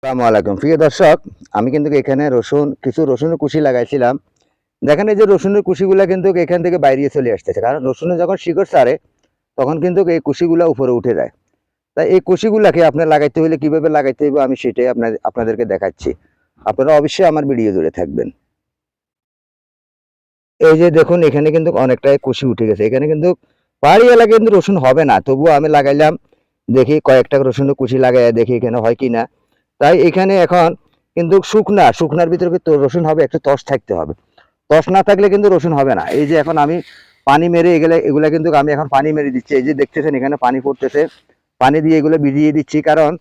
আসসালামু আলাইকুম প্রিয় দর্শক, আমি কিন্তু এখানে কিছু রসুনের কুশি লাগাইছিলাম। দেখেন এই যে রসুনের কুশিগুলা কিন্তু এখান থেকে বাইরে চলে আসতেছে, কারণ রসুনে যখন শিকড় ছাড়ে তখন কিন্তু এই কুশিগুলা উপরে উঠে যায়। তাই এই কুশিগুলাকে আপনার লাগাইতে হলে কিভাবে লাগাইতে হবে আমি সেটাই আপনাদেরকে দেখাচ্ছি। আপনারা অবশ্যই আমার ভিডিও জুড়ে থাকবেন। এই যে দেখুন এখানে কিন্তু অনেকটাই কুশি উঠে গেছে। এখানে কিন্তু পাহাড়ি এলাকায় কিন্তু রসুন হবে না, তবুও আমি লাগাইলাম। দেখি কয়েকটা রসুনের কুশি লাগাইয়া দেখি এখানে হয় কিনা। তাই এখানে এখন কিন্তু শুকনার ভিতরে কিন্তু রসুন হবে, একটু তস থাকতে হবে। তস না থাকলে কিন্তু রসুন হবে না। এই যে এখন আমি পানি মেরে এগুলা কিন্তু আমি এখন পানি মেরে দিচ্ছি। এই যে দেখতেছেন এখানে পানি পড়তেছে, পানি দিয়ে এগুলো ভিজিয়ে দিচ্ছি, কারণ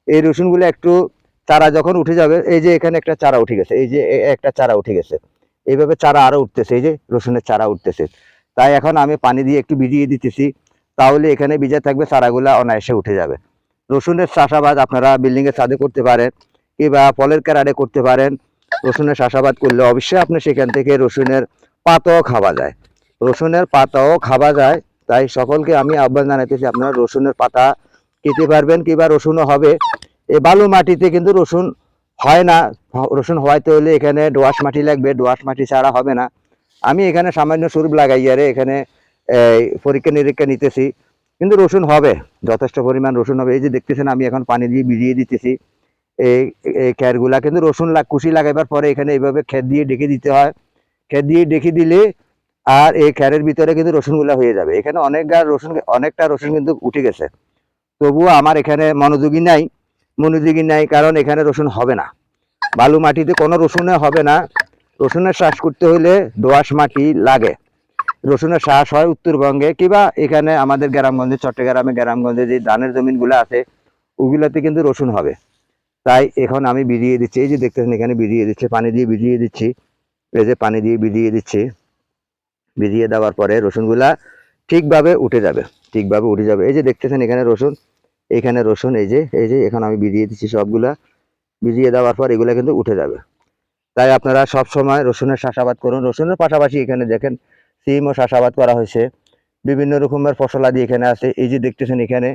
এই রসুনগুলো একটু চারা যখন উঠে যাবে, এই যে এখানে একটা চারা উঠে গেছে, এই যে একটা চারা উঠে গেছে, এইভাবে চারা আরো উঠতেছে, এই যে রসুনের চারা উঠতেছে। তাই এখন আমি পানি দিয়ে একটু ভিজিয়ে দিতেছি, তাহলে এখানে ভিজে থাকবে, চারাগুলা অনায়াসে উঠে যাবে। রসুনের চাষাবাদ আপনারা বিল্ডিং এর ছাদে করতে পারেন, কিংবা ফলের ক্যারাটে করতে পারেন। রসুনের চাষাবাদ করলে অবশ্যই আপনি সেখান থেকে রসুনের পাতাও খাওয়া যায়, রসুনের পাতাও খাওয়া যায়। তাই সকলকে আমি আহ্বান জানাইতেছি, আপনারা রসুনের পাতা খেতে পারবেন, কিংবা রসুনও হবে। এই বালু মাটিতে কিন্তু রসুন হয় না। রসুন হওয়াইতে হলে এখানে দোআঁশ মাটি লাগবে, দোআঁশ মাটি ছাড়া হবে না। আমি এখানে সামান্য সুরব লাগাইয়ারে এখানে পরীক্ষা নিরীক্ষা নিতেছি, কিন্তু রসুন হবে, যথেষ্ট পরিমাণ রসুন হবে। এই যে দেখতেছেন আমি এখন পানি দিয়ে ভিজিয়ে দিতেছি এই খ্যারগুলা, কিন্তু রসুন কুশি লাগাইবার পরে এখানে এইভাবে খ্যার দিয়ে ডেকে দিতে হয়। খ্যার দিয়ে ডেকে দিলে আর এই খ্যারের ভিতরে কিন্তু রসুনগুলা হয়ে যাবে। এখানে অনেকটা রসুন কিন্তু উঠে গেছে, তবুও আমার এখানে মনোযোগী নাই, কারণ এখানে রসুন হবে না। বালু মাটিতে কোনো রসুনে হবে না। রসুনের চাষ করতে হলে দোআঁশ মাটি লাগে। রসুনের চাষ হয় উত্তরবঙ্গে, কিংবা এখানে আমাদের গ্রামগঞ্জে, চট্টগ্রামে গ্রামগঞ্জে যে ধানের জমিনগুলো আছে ওগুলাতে কিন্তু রসুন হবে। তাই এখন আমি ভিজিয়ে দিচ্ছি, এই যে দেখতেছেন এখানে ভিজিয়ে দিচ্ছি, পানি দিয়ে ভিজিয়ে দিচ্ছি। এই যে পানি দিয়ে ভিজিয়ে দিচ্ছি, ভিজিয়ে দেওয়ার পরে রসুনগুলা ঠিকভাবে উঠে যাবে, ঠিকভাবে উঠে যাবে। এই যে দেখতেছেন এখানে রসুন, এই যে এখন আমি ভিজিয়ে দিচ্ছি, সবগুলা ভিজিয়ে দেওয়ার পর এগুলা কিন্তু উঠে যাবে। তাই আপনারা সব সময় রসুনের চাষাবাদ করুন। রসুনের পাশাপাশি এখানে দেখেন সিমও চাষাবাদ করা হয়েছে, বিভিন্ন রকমের ফসলাদি এখানে আছে। এই যে দেখতেছেন এখানে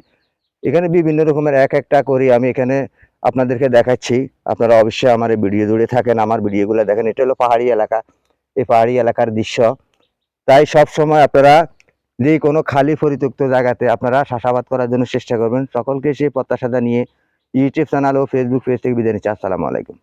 এখানে বিভিন্ন রকমের এক একটা করি আমি এখানে আপনাদেরকে দেখাচ্ছি। আপনারা অবশ্যই আমার এই ভিডিও জুড়ে থাকেন, আমার ভিডিওগুলো দেখেন। এটা হলো পাহাড়ি এলাকা, এই পাহাড়ি এলাকার দৃশ্য। তাই সব সময় আপনারা যে কোনো খালি পরিত্যক্ত জায়গাতে আপনারা চাষাবাদ করার জন্য চেষ্টা করবেন। সকলকে সেই প্রত্যাশা নিয়ে ইউটিউব চ্যানেল ও ফেসবুক পেজ থেকে বিদায় নিচ্ছি। আসসালামু আলাইকুম।